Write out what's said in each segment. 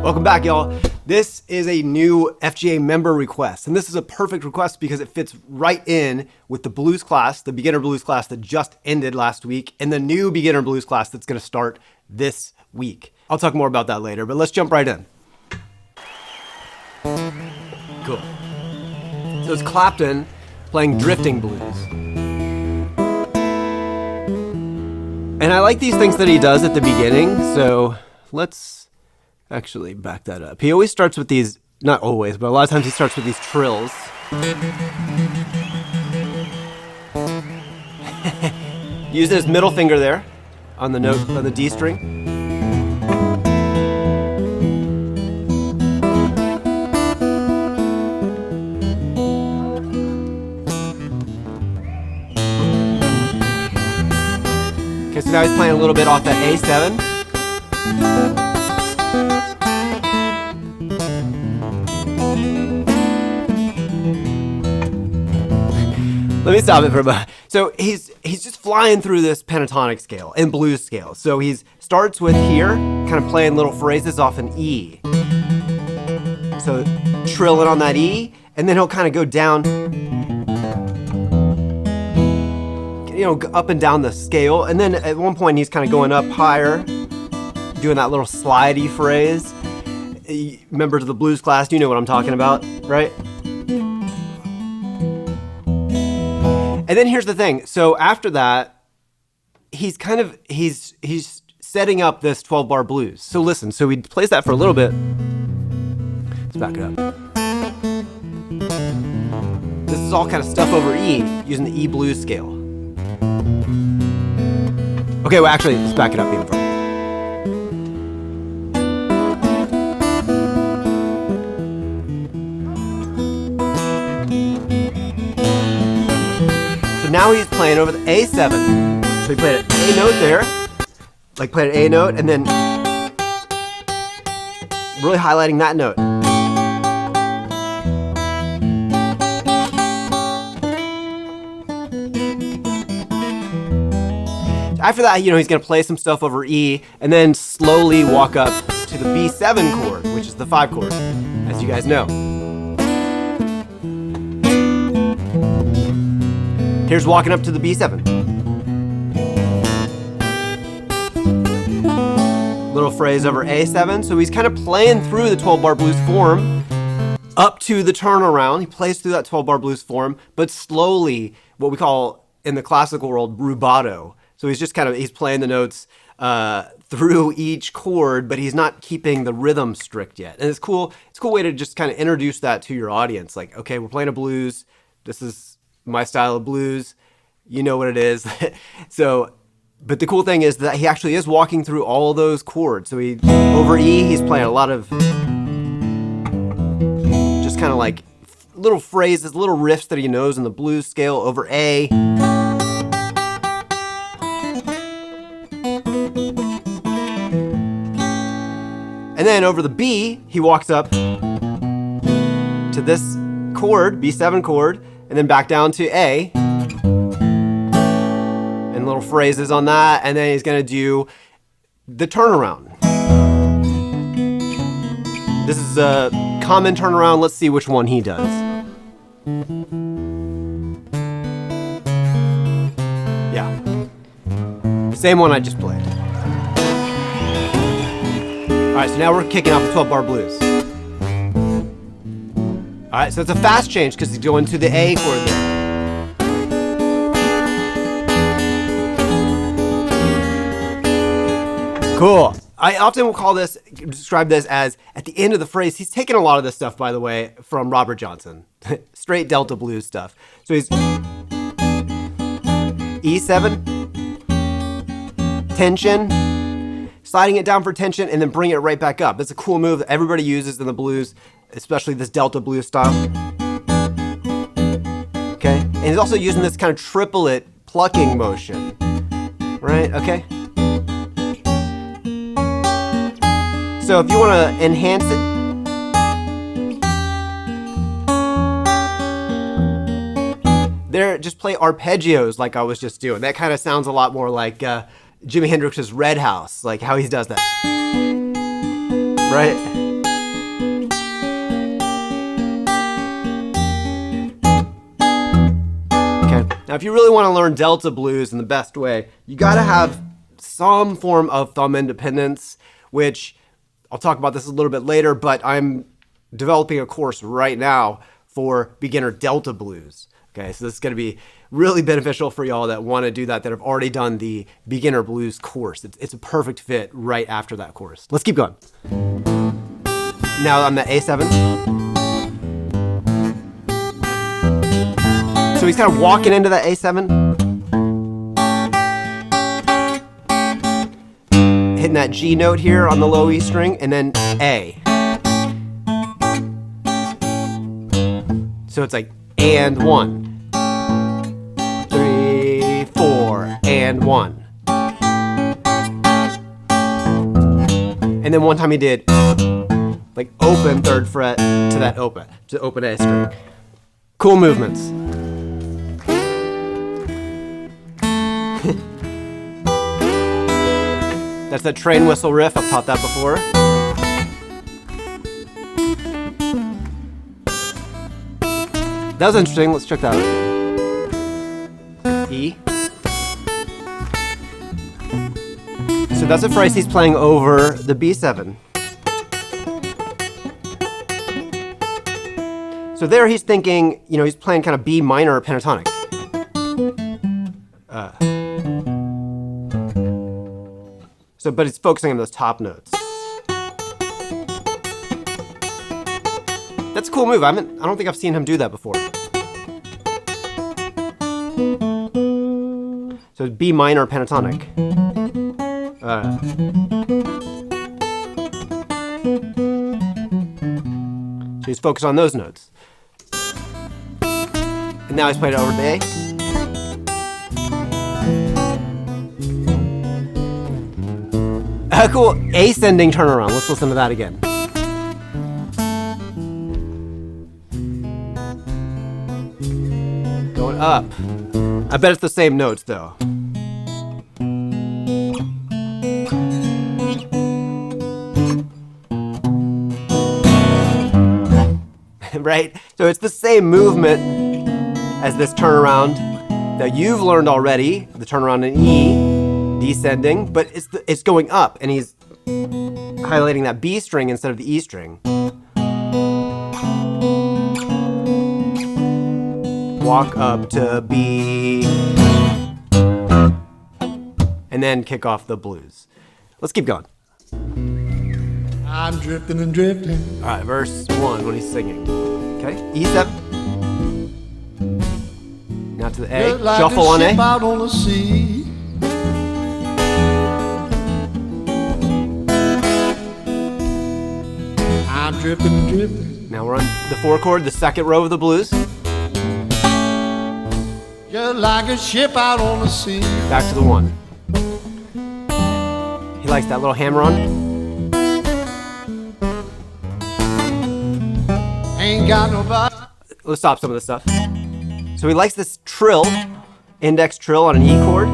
Welcome back, y'all. This is a new FGA member request, and this is a perfect request because it fits right in with the blues class, the beginner blues class that just ended last week, and the new beginner blues class that's going to start this week. I'll talk more about that later, but let's jump right in. Cool. So it's Clapton playing Driftin Blues. And I like these things that he does at the beginning, so let's actually back that up. He always starts with these, not always, but a lot of times he starts with these trills. Use his middle finger there on the note, on the D string. Okay, so now he's playing a little bit off that A7. Let me stop it for a moment. So he's just flying through this pentatonic scale and blues scale. So he starts with here, kind of playing little phrases off an E. So trilling on that E, and then he'll kind of go down, you know, up and down the scale. And then at one point he's kind of going up higher, doing that little slidey phrase. Members of the blues class, you know what I'm talking about, right? And then here's the thing. So after that, he's setting up this 12-bar blues. So listen, so he plays that for a little bit. Let's back it up. This is all kind of stuff over E, using the E blues scale. Okay, well actually, let's back it up even further. Now he's playing over the A7. So he played an A note there, like played an A note, and then really highlighting that note. After that, you know, he's gonna play some stuff over E, and then slowly walk up to the B7 chord, which is the 5 chord, as you guys know. Here's walking up to the B7. Little phrase over A7. So he's kind of playing through the 12-bar blues form up to the turnaround. He plays through that 12-bar blues form, but slowly, what we call in the classical world, rubato. So he's just he's playing the notes through each chord, but he's not keeping the rhythm strict yet. And it's cool. It's a cool way to just kind of introduce that to your audience. Like, okay, we're playing a blues. This is my style of blues, you know what it is. So, but the cool thing is that he actually is walking through all those chords. So over E, he's playing a lot of just kind of like little phrases, little riffs that he knows in the blues scale. Over A, and then over the B, he walks up to this chord, B7 chord, and then back down to A, and little phrases on that, and then he's gonna do the turnaround. This is a common turnaround. Let's see which one he does. Yeah, same one I just played. All right, so now we're kicking off the 12-bar blues. All right, so it's a fast change because he's going to the A chord there. Cool. I often will describe this as, at the end of the phrase, he's taken a lot of this stuff, by the way, from Robert Johnson. Straight Delta blues stuff. So he's E7, tension, sliding it down for tension, and then bring it right back up. It's a cool move that everybody uses in the blues, especially this Delta blues style. Okay, and he's also using this kind of triplet plucking motion, right? Okay. So if you want to enhance it, there, just play arpeggios like I was just doing. That kind of sounds a lot more like Jimi Hendrix's Red House, like how he does that. Right? Okay. Now, if you really want to learn Delta blues in the best way, you got to have some form of thumb independence, which I'll talk about this a little bit later, but I'm developing a course right now for beginner Delta blues. Okay, so this is going to be really beneficial for y'all that want to do that have already done the beginner blues course. It's a perfect fit right after that course. Let's keep going. Now on the A7. So he's kind of walking into that A7. Hitting that G note here on the low E string, and then A. So it's like, and 1, 3, 4, and 1. And then one time he did like open 3rd fret to that open, to open A string. Cool movements. That's that train whistle riff. I've taught that before. That was interesting. Let's check that out. E. So that's a phrase he's playing over the B7. So there he's thinking, you know, he's playing kind of B minor pentatonic. So, but it's focusing on those top notes. That's a cool move. I don't think I've seen him do that before. So B minor pentatonic. So he's focused on those notes. And now he's played it over the A. Cool. Ascending turnaround. Let's listen to that again. Going up. I bet it's the same notes though. Right? So it's the same movement as this turnaround that you've learned already, the turnaround in E, descending, but it's going up, and he's highlighting that B string instead of the E string. Walk up to B, and then kick off the blues. Let's keep going. I'm drifting and drifting. All right, verse 1 when he's singing. Okay, E7. Now to the A. Like Shuffle on A. Out on the sea. I'm drifting and drifting. Now we're on the 4 chord, the second row of the blues. Just like a ship out on the sea. Back to the 1. He likes that little hammer on. Ain't got nobody. Let's stop some of this stuff. So he likes this trill, index trill on an E chord.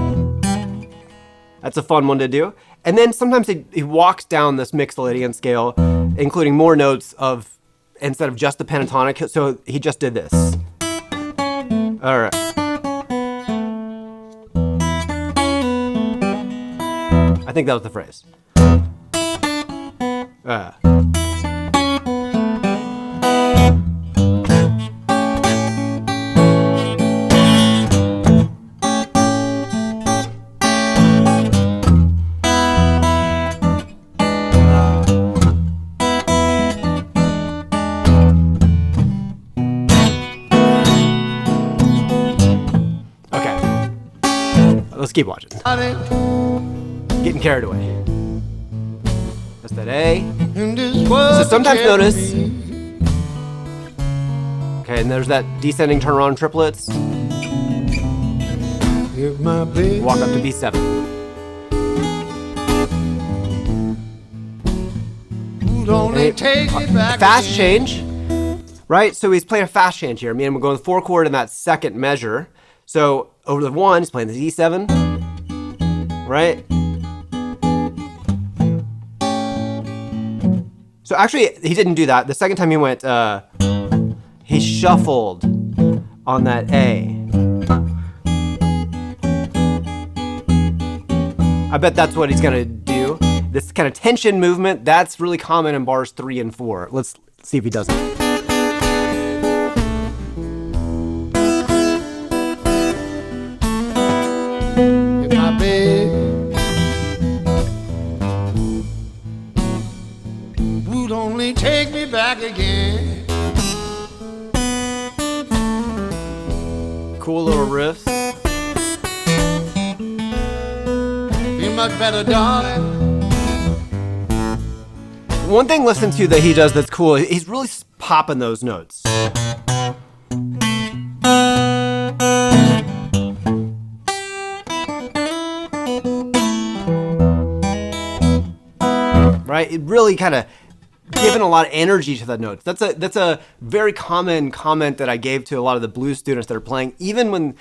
That's a fun one to do. And then sometimes he walks down this Mixolydian scale, including more notes of, instead of just the pentatonic. So he just did this. All right. I think that was the phrase. Let's keep watching. Getting carried away. That's that A. So sometimes notice. Okay, and there's that descending turnaround triplets. Walk up to B7. Fast change. right? So he's playing a fast change here. Meaning we're going the 4 chord in that second measure. So over the 1, he's playing the E7, right? So actually, he didn't do that. The second time he went, he shuffled on that A. I bet that's what he's gonna do. This kind of tension movement, that's really common in bars 3 and 4. Let's see if he does it. In my bed, would only take me back again. Cool little riffs. Feel much better, darling. One thing listen to that he does that's cool, he's really popping those notes. Right? It really kind of giving a lot of energy to the notes. That's a very common comment that I gave to a lot of the blues students that are playing, even when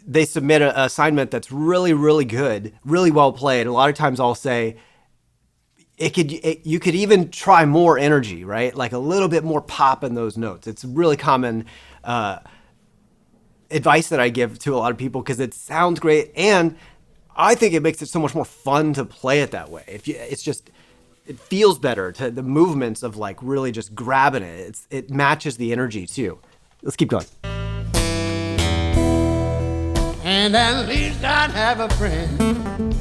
they submit an assignment that's really, really good, really well played. A lot of times I'll say, you could even try more energy, right? Like a little bit more pop in those notes. It's really common advice that I give to a lot of people because it sounds great, and I think it makes it so much more fun to play it that way. It feels better to the movements of like really just grabbing it. It matches the energy too. Let's keep going. And at least I'd have a friend.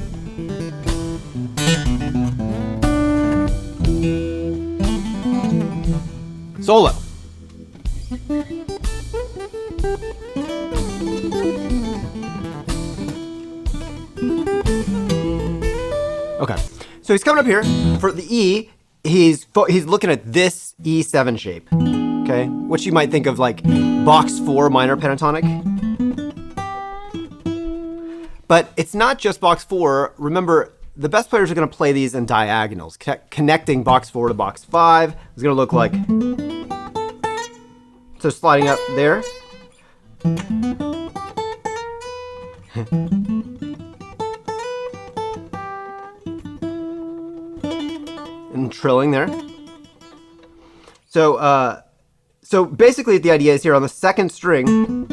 Solo. Okay, so he's coming up here for the E. He's looking at this E7 shape, okay, which you might think of like box 4 minor pentatonic. But it's not just box 4. Remember, the best players are going to play these in diagonals, connecting box 4 to box 5. It's going to look like, so sliding up there. And trilling there. So basically the idea is here on the second string,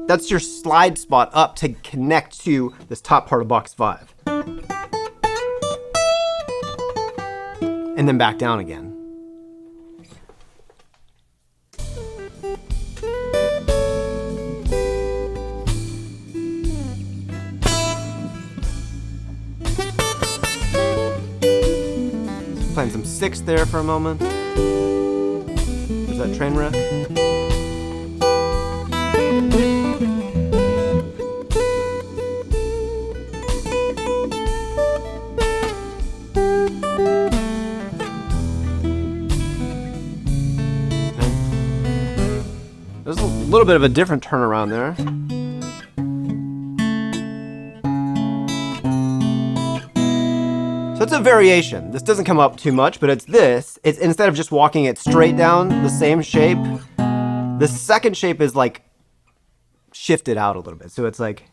that's your slide spot up to connect to this top part of box 5. And then back down again. Playing some 6 there for a moment. There's that train wreck. There's a little bit of a different turnaround there. So it's a variation. This doesn't come up too much, but it's this. It's instead of just walking it straight down the same shape, the second shape is like shifted out a little bit. So it's like,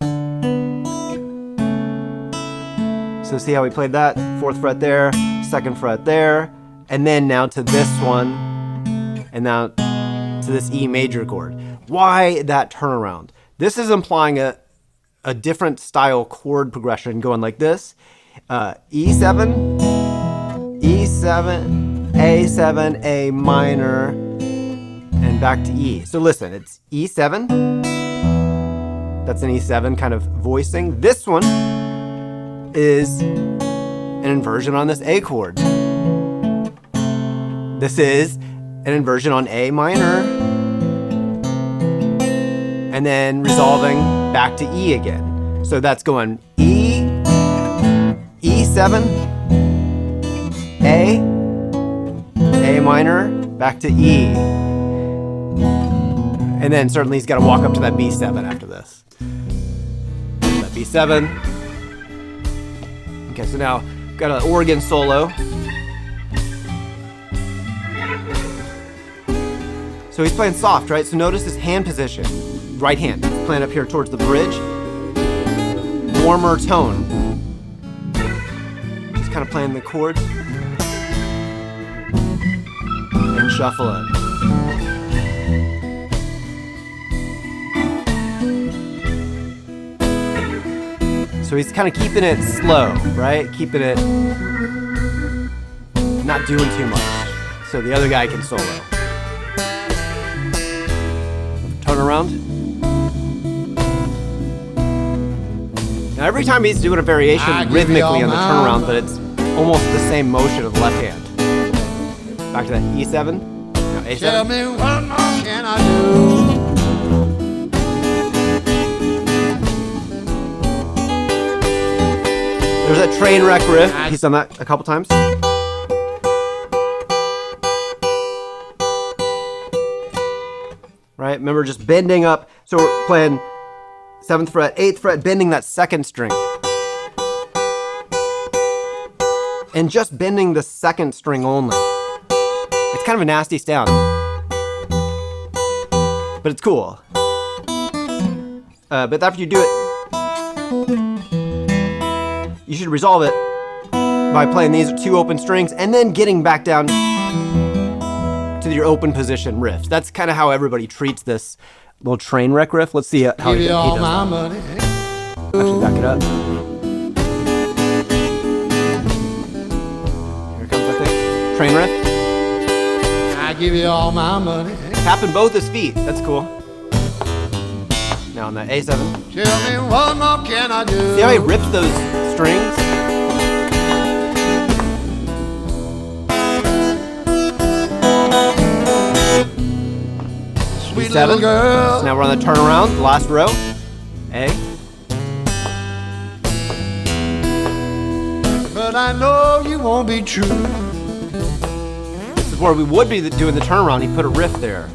so see how we played that? 4th fret there, 2nd fret there, and then now to this one, and now to this E major chord. Why that turnaround? This is implying a different style chord progression going like this. E7, E7, A7, A minor, and back to E. So listen, it's E7. That's an E7 kind of voicing. This one is an inversion on this A chord. This is an inversion on A minor, and then resolving back to E again. So that's going E, E7, A minor, back to E. And then certainly he's got to walk up to that B7 after this. That B7. Okay, so now got an organ solo. So he's playing soft, right? So notice his hand position. Right hand, he's playing up here towards the bridge. Warmer tone. Just kind of playing the chords. And shuffle it. So he's kind of keeping it slow, right? Keeping it, not doing too much. So the other guy can solo. Turn around. Now every time he's doing a variation rhythmically on the turnaround, but it's almost the same motion of the left hand. Back to that E7. Now A7. Tell me what more can I do? There's that train wreck riff. He's done that a couple times. Right? Remember just bending up. So we're playing 7th fret, 8th fret, bending that 2nd string. And just bending the 2nd string only. It's kind of a nasty sound. But it's cool. But after you do it, you should resolve it by playing these 2 open strings and then getting back down to your open position riffs. That's kind of how everybody treats this little train wreck riff. Let's see how Give he you all does my that. money. Actually, back it up. Here it comes, I think. Train riff. I give you all my money. Tapping both his feet. That's cool. Now on that A7. Tell me what more can I do? See how he rips those strings? Sweet E7. little girl. So now we're on the turnaround, the last row. A. But I know you won't be true. This is where we would be doing the turnaround. He put a riff there.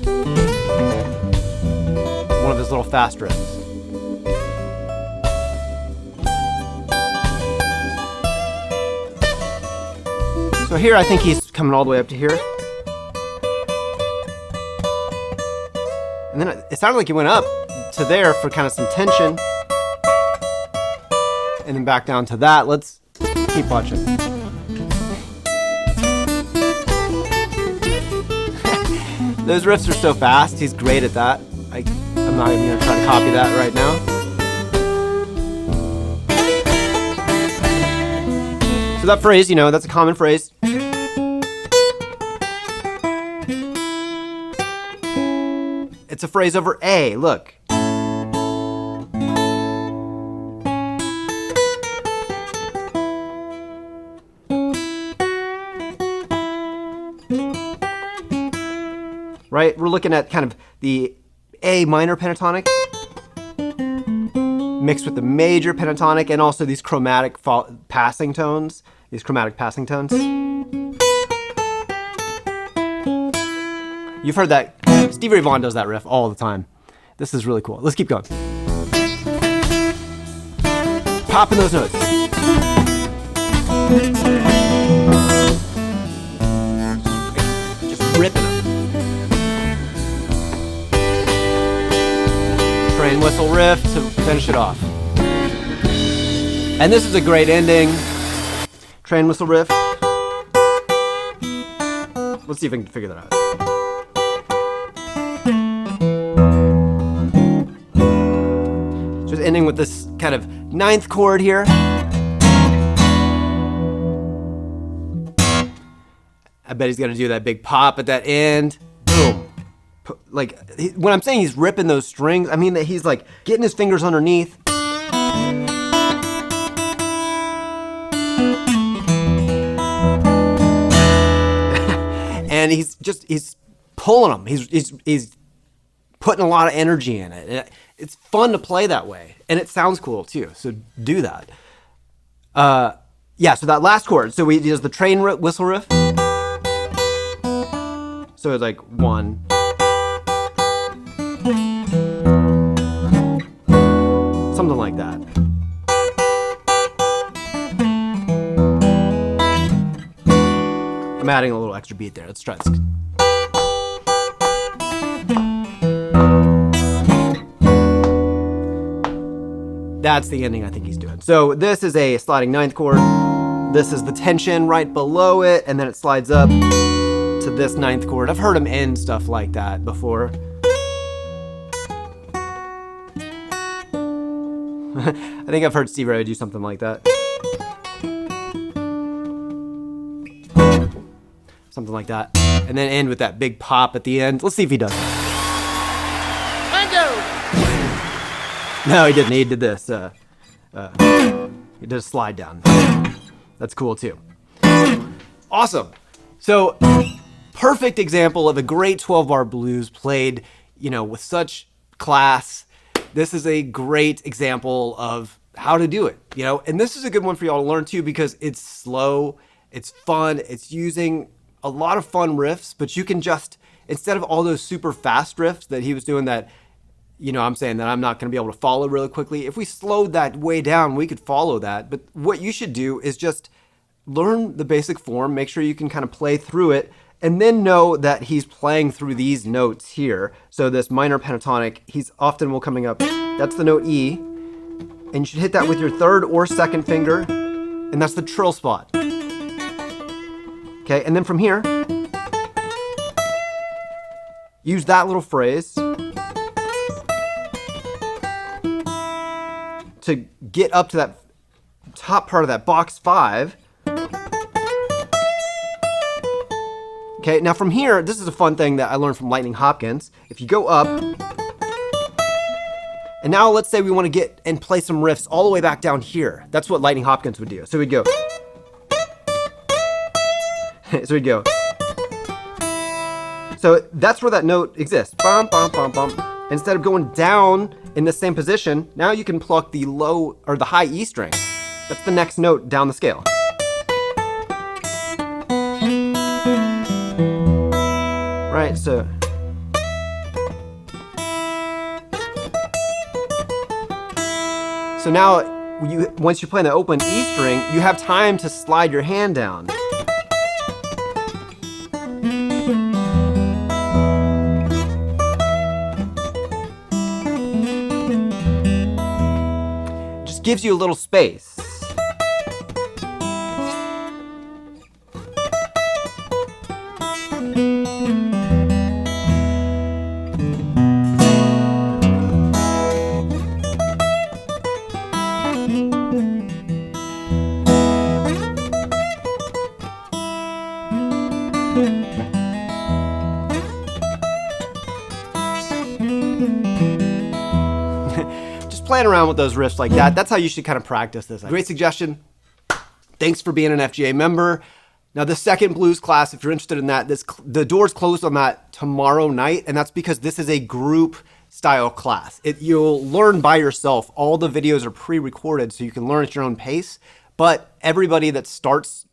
One of his little fast riffs. So here I think he's coming all the way up to here. And then it sounded like he went up to there for kind of some tension. And then back down to that. Let's keep watching. Those riffs are so fast. He's great at that. I'm not even going to try to copy that right now. So that phrase, you know, that's a common phrase. It's a phrase over A. Look. Right? We're looking at kind of the A minor pentatonic mixed with the major pentatonic and also these chromatic passing tones. These chromatic passing tones. You've heard that. Stevie Ray Vaughan does that riff all the time. This is really cool. Let's keep going. Popping those notes. Just ripping them. Train whistle riff to finish it off. And this is a great ending. Train whistle riff. Let's see if I can figure that out. Just ending with this kind of 9th chord here. I bet he's gonna do that big pop at that end. Boom. Like, when I'm saying he's ripping those strings, I mean that he's like getting his fingers underneath. And he's pulling them. He's putting a lot of energy in it. It's fun to play that way, and it sounds cool too. So do that. Yeah. So that last chord. So he does the train whistle riff. So it's like 1. Something like that. I'm adding a little extra beat there. Let's try this. That's the ending I think he's doing. So this is a sliding ninth chord. This is the tension right below it, and then it slides up to this ninth chord. I've heard him end stuff like that before. I think I've heard Steve Ray do something like that. Something like that. And then end with that big pop at the end. Let's see if he does it. No, he didn't. He did this. He did a slide down. That's cool too. Awesome. So, perfect example of a great 12-bar blues played, with such class. This is a great example of how to do it, and this is a good one for y'all to learn too, because it's slow, it's fun, it's using a lot of fun riffs, but you can just, instead of all those super fast riffs that he was doing that, I'm saying that I'm not going to be able to follow really quickly. If we slowed that way down, we could follow that. But what you should do is just learn the basic form, make sure you can kind of play through it, and then know that he's playing through these notes here. So this minor pentatonic, he's often will coming up, that's the note E, and you should hit that with your third or second finger, and that's the trill spot. Okay, and then from here, use that little phrase to get up to that top part of that box 5. Okay, now from here, this is a fun thing that I learned from Lightning Hopkins. If you go up, and now let's say we want to get and play some riffs all the way back down here. That's what Lightning Hopkins would do. So we'd go. So we'd go. So that's where that note exists. Bum, bum, bum, bum. Instead of going down in the same position, now you can pluck the low or the high E string. That's the next note down the scale. Right, so now once you play the open E string, you have time to slide your hand down. Just gives you a little space. Just playing around with those riffs like that. That's how you should kind of practice this. Great suggestion. Thanks for being an FGA member. Now, the second blues class, if you're interested in that, the doors close on that tomorrow night, and that's because this is a group style class. You'll learn by yourself. All the videos are pre-recorded, so you can learn at your own pace, but everybody that starts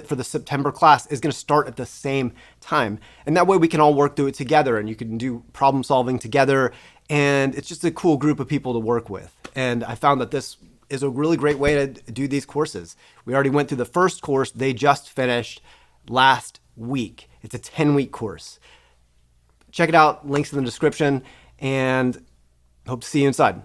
for the September class is going to start at the same time. And that way we can all work through it together, and you can do problem solving together, and it's just a cool group of people to work with. And I found that this is a really great way to do these courses. We already went through the first course. They just finished last week. It's a 10-week course. Check it out. Links in the description, and hope to see you inside.